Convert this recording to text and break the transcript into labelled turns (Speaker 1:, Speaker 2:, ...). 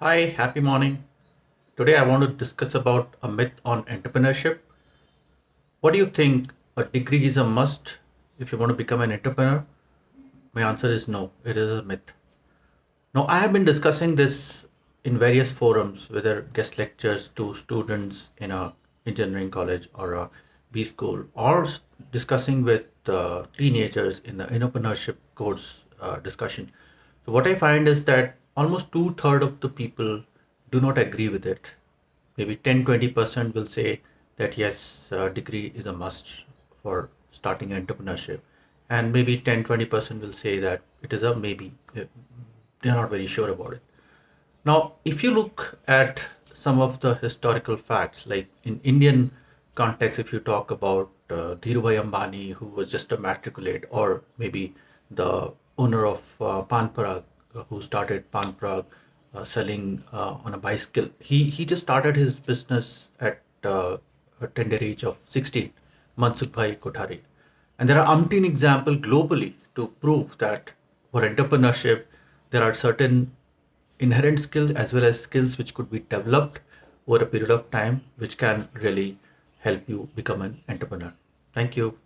Speaker 1: Hi, happy morning. Today I want to discuss about a myth on entrepreneurship. What do you think, a degree is a must if you want to become an entrepreneur? My answer is no, it is a myth. Now, I have been discussing this in various forums, whether guest lectures to students in a engineering college or a B school, or discussing with teenagers in the entrepreneurship course discussion. So, what I find is that almost two-thirds of the people do not agree with it. Maybe 10-20% will say that yes, degree is a must for starting entrepreneurship, and maybe 10-20% will say that it is a maybe. They're not very sure about it. Now, if you look at some of the historical facts, like in Indian context, if you talk about Dhirubhai Ambani, who was just a matriculate, or maybe the owner of Pan Prarag, who started Pan Prarag selling on a bicycle, he just started his business at a tender age of 16, Mansukhbhai Kothari. And there are umpteen examples globally to prove that for entrepreneurship, there are certain inherent skills as well as skills which could be developed over a period of time, which can really help you become an entrepreneur. Thank you.